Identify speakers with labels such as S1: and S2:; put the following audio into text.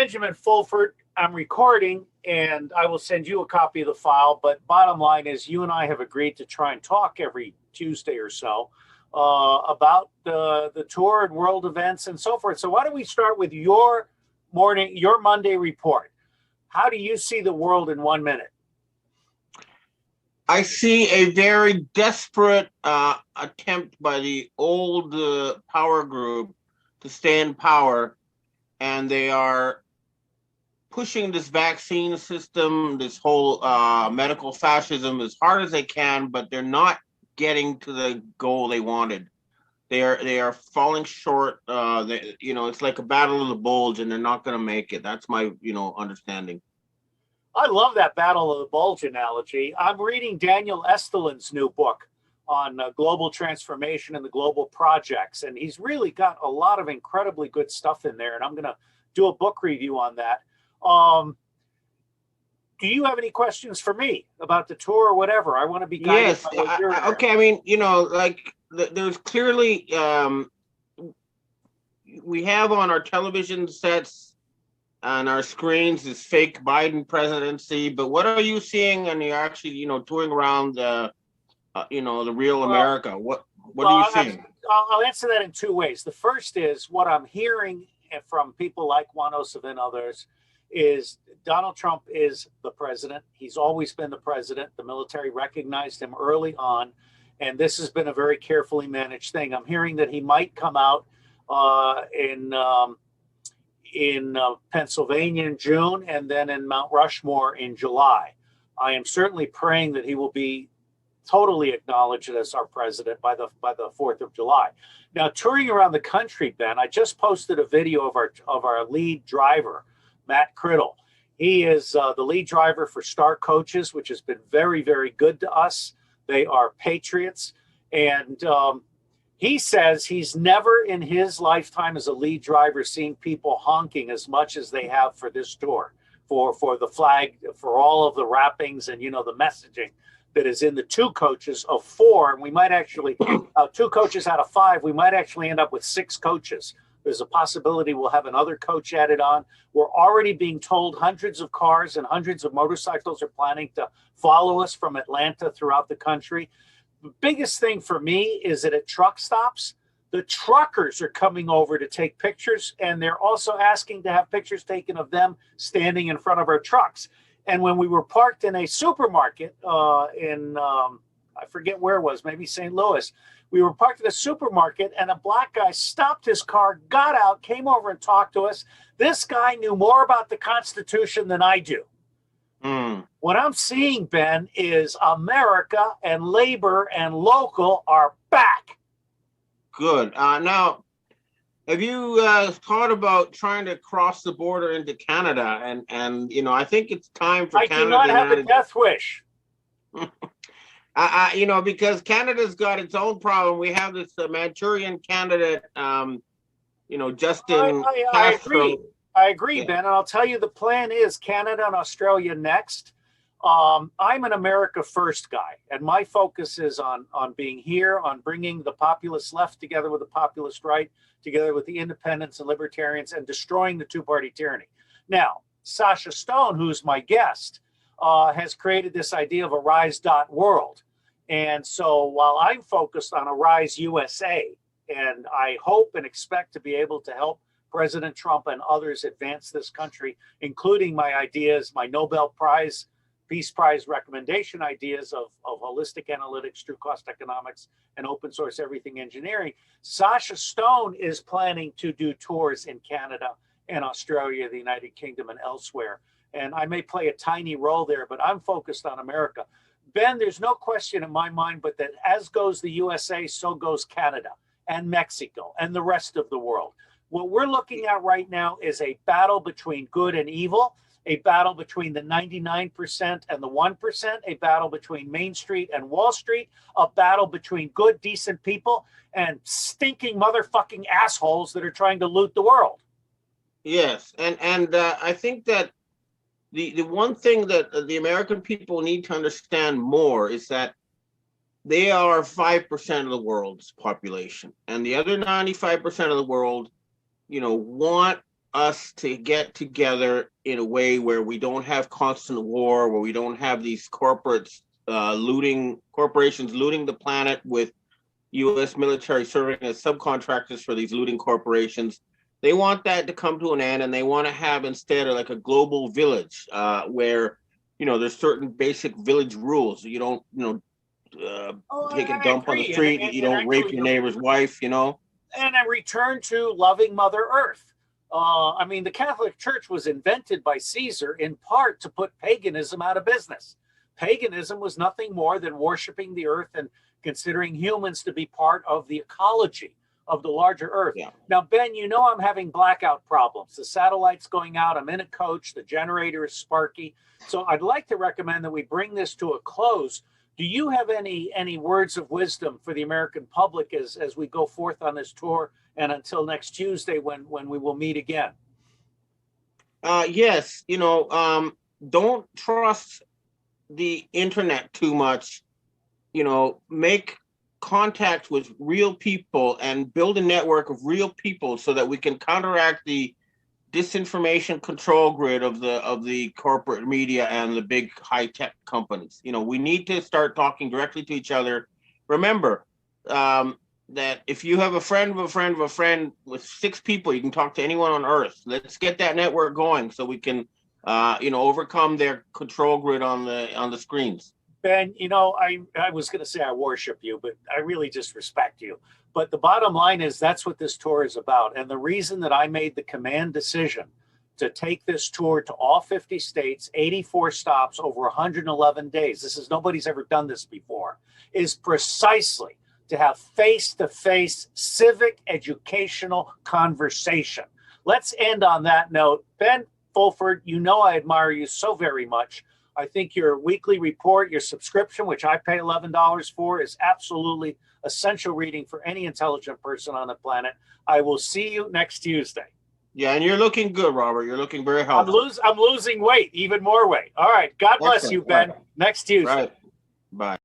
S1: Benjamin Fulford. I'm recording, and I will send you a copy of the file. But bottom line is, you and I have agreed to try and talk every Tuesday or so about the tour and world events and so forth. So why don't we start with your Monday report? How do you see the world in 1 minute?
S2: I see a very desperate attempt by the old power group to stay in power, and they are pushing this vaccine system, this whole medical fascism as hard as they can, but they're not getting to the goal they wanted. They are falling short. It's like a battle of the bulge, and they're not going to make it. That's my understanding.
S1: I love that battle of the bulge analogy. I'm reading Daniel Estelin's new book on global transformation and the global projects, and he's really got a lot of incredibly good stuff in there, and I'm going to do a book review on that. Do you have any questions for me about the tour or whatever? I want to be guided.
S2: Yes. Okay. I mean, there's clearly we have on our television sets on our screens this fake Biden presidency, but what are you seeing? And you're actually, touring around the real America. What are you seeing?
S1: I'll answer that in two ways. The first is what I'm hearing from people like Juan Ossoff and others is Donald Trump is the president. He's always been the president. The military recognized him early on, and this has been a very carefully managed thing. I'm hearing that he might come out in Pennsylvania in June, and then in Mount Rushmore in July. I am certainly praying that he will be totally acknowledged as our president by the 4th of July. Now, touring around the country, Ben, I just posted a video of our lead driver, Matt Criddle. He is the lead driver for Star Coaches, which has been very, very good to us. They are patriots, and he says he's never in his lifetime as a lead driver seen people honking as much as they have for this tour, for the flag, for all of the wrappings and, the messaging that is in the two coaches of four. And we might actually, two coaches out of five, we might actually end up with six coaches. There's a possibility we'll have another coach added on. We're already being told hundreds of cars and hundreds of motorcycles are planning to follow us from Atlanta throughout the country. The biggest thing for me is that at truck stops, the truckers are coming over to take pictures, and they're also asking to have pictures taken of them standing in front of our trucks. And when we were parked in a supermarket I forget where it was, maybe St. Louis, we were parked at a supermarket, and a black guy stopped his car, got out, came over and talked to us. This guy knew more about the Constitution than I do. What I'm seeing, Ben, is America and labor and local are back.
S2: Good. Now, have you thought about trying to cross the border into Canada? And I think it's time for Canada.
S1: I do not have a death wish.
S2: Because Canada's got its own problem. We have this Manchurian candidate, Justin Castro.
S1: I agree, Ben, and I'll tell you the plan is Canada and Australia next. I'm an America first guy, and my focus is on being here, on bringing the populist left together with the populist right, together with the independents and libertarians, and destroying the two-party tyranny. Now, Sasha Stone, who's my guest, has created this idea of a rise.world. And so while I'm focused on a Rise USA, and I hope and expect to be able to help President Trump and others advance this country, including my ideas, my Nobel Prize, Peace Prize recommendation ideas of holistic analytics, true cost economics, and open source everything engineering. Sasha Stone is planning to do tours in Canada and Australia, the United Kingdom, and elsewhere. And I may play a tiny role there, but I'm focused on America. Ben, there's no question in my mind, but that as goes the USA, so goes Canada and Mexico and the rest of the world. What we're looking at right now is a battle between good and evil, a battle between the 99% and the 1%, a battle between Main Street and Wall Street, a battle between good, decent people and stinking motherfucking assholes that are trying to loot the world.
S2: Yes, and I think that the one thing that the American people need to understand more is that they are 5% of the world's population, and the other 95% of the world, want us to get together in a way where we don't have constant war, where we don't have these corporations looting the planet with U.S. military serving as subcontractors for these looting corporations. They want that to come to an end, and they want to have instead like a global village where, there's certain basic village rules. You don't, take a dump on the street. You don't rape your neighbor's wife, And
S1: a return to loving Mother Earth. The Catholic Church was invented by Caesar in part to put paganism out of business. Paganism was nothing more than worshiping the earth and considering humans to be part of the ecology of the larger earth.
S2: Yeah.
S1: Now, Ben, I'm having blackout problems. The satellite's going out. I'm in a coach. The generator is sparky. So I'd like to recommend that we bring this to a close. Do you have any words of wisdom for the American public as we go forth on this tour and until next Tuesday when we will meet again?
S2: Yes. Don't trust the internet too much. Make contact with real people and build a network of real people so that we can counteract the disinformation control grid of the corporate media and the big high-tech companies. We need to start talking directly to each other. Remember that if you have a friend of a friend of a friend with 6 people, you can talk to anyone on Earth. Let's get that network going so we can overcome their control grid on the screens.
S1: Ben, I was going to say I worship you, but I really just respect you. But the bottom line is that's what this tour is about. And the reason that I made the command decision to take this tour to all 50 states, 84 stops over 111 days, nobody's ever done this before, is precisely to have face-to-face civic educational conversation. Let's end on that note. Ben Fulford, I admire you so very much. I think your weekly report, your subscription, which I pay $11 for, is absolutely essential reading for any intelligent person on the planet. I will see you next Tuesday.
S2: Yeah, and you're looking good, Robert. You're looking very healthy.
S1: I'm losing weight, even more weight. All right. God bless you, Ben.
S2: Right.
S1: Next Tuesday.
S2: Right. Bye.